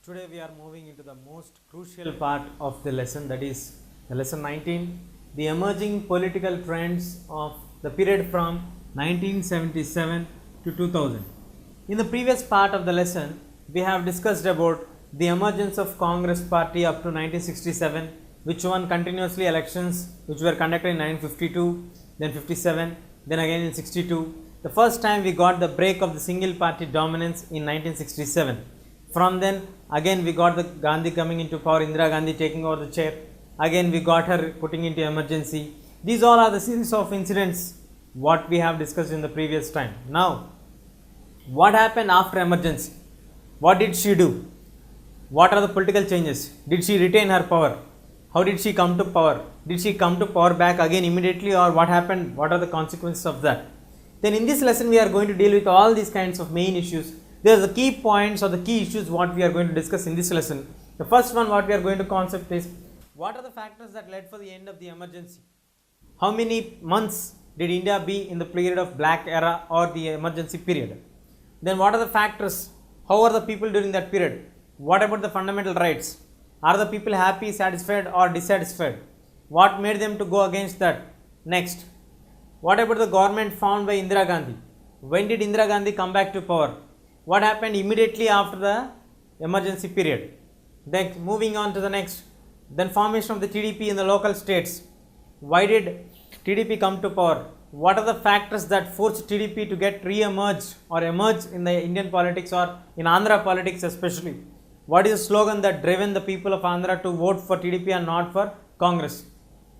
Today we are moving into the most crucial part of the lesson, that is the lesson 19, the emerging political trends of the period from 1977 to 2000. In the previous part of the lesson, we have discussed about the emergence of Congress party up to 1967, which won continuously elections which were conducted in 1952, then 57, then again in 62. The first time we got the break of the single party dominance in 1967. From then again we got the Gandhi coming into power, Indira Gandhi taking over the chair, again we got her putting into emergency. These all are the series of incidents what we have discussed in the previous time. Now, what happened after emergency? What did she do? What are the political changes? Did she retain her power? How did she come to power? Did she come to power back again immediately, or what happened? What are the consequences of that? Then in this lesson we are going to deal with all these kinds of main issues. There are the key points or the key issues what we are going to discuss in this lesson. The first one what we are going to concept is, what are the factors that led for the end of the emergency? How many months did India be in the period of black era or the emergency period? Then what are the factors? How are the people during that period? What about the fundamental rights? Are the people happy, satisfied or dissatisfied? What made them to go against that? Next, what about the government formed by Indira Gandhi? When did Indira Gandhi come back to power? What happened immediately after the emergency period? Then moving on to the next, then formation of the TDP in the local states. Why did TDP come to power? What are the factors that forced TDP to get re-emerged or emerge in the Indian politics or in Andhra politics especially? What is the slogan that driven the people of Andhra to vote for TDP and not for Congress?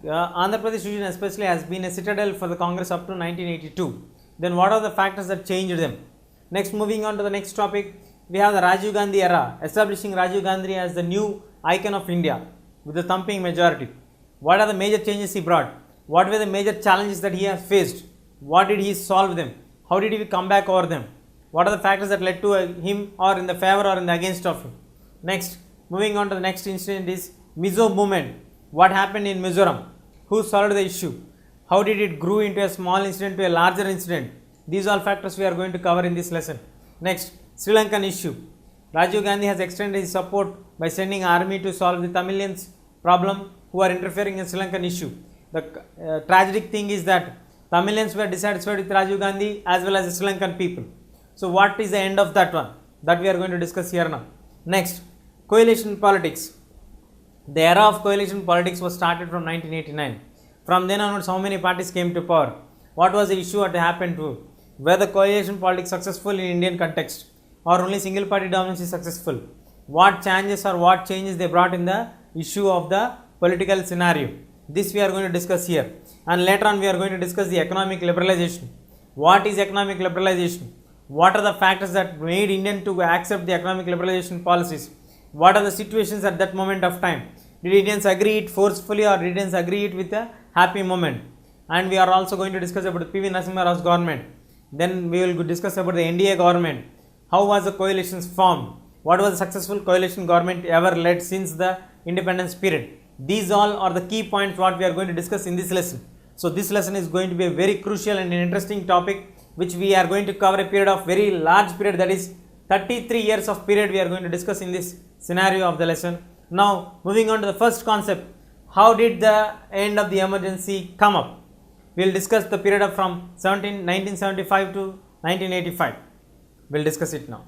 Andhra Pradesh region especially has been a citadel for the Congress up to 1982. Then what are the factors that changed them? Next, moving on to the next topic, we have the Rajiv Gandhi era, establishing Rajiv Gandhi as the new icon of India with a thumping majority. What are the major changes he brought? What were the major challenges that he has faced? What did he solve them? How did he come back over them? What are the factors that led to him or in the favor or in the against of him? Next, moving on to the next incident is Miso Movement. What happened in Mizoram? Who solved the issue? How did it grow into a small incident to a larger incident? These all factors we are going to cover in this lesson. Next, Sri Lankan issue. Rajiv Gandhi has extended his support by sending army to solve the Tamilians problem who are interfering in Sri Lankan issue. The tragic thing is that Tamilians were dissatisfied with Rajiv Gandhi as well as the Sri Lankan people. So what is the end of that one? That we are going to discuss here now. Next, coalition politics. The era of coalition politics was started from 1989. From then onwards, how many parties came to power? What was the issue that happened to? Were the coalition politics successful in Indian context or only single party dominance is successful? What changes or what changes they brought in the issue of the political scenario? This we are going to discuss here, and later on we are going to discuss the economic liberalization. What is economic liberalization? What are the factors that made Indian to accept the economic liberalization policies? What are the situations at that moment of time? Did Indians agree it forcefully or did Indians agree it with a happy moment? And we are also going to discuss about the P.V. Narasimha Rao's government. Then we will discuss about the NDA government. How was the coalitions formed? What was the successful coalition government ever led since the independence period? These all are the key points what we are going to discuss in this lesson. So this lesson is going to be a very crucial and interesting topic which we are going to cover a period of very large period, that is 33 years of period we are going to discuss in this scenario of the lesson. Now moving on to the first concept, how did the end of the emergency come up? We will discuss the period of from 1975 to 1985. We will discuss it now.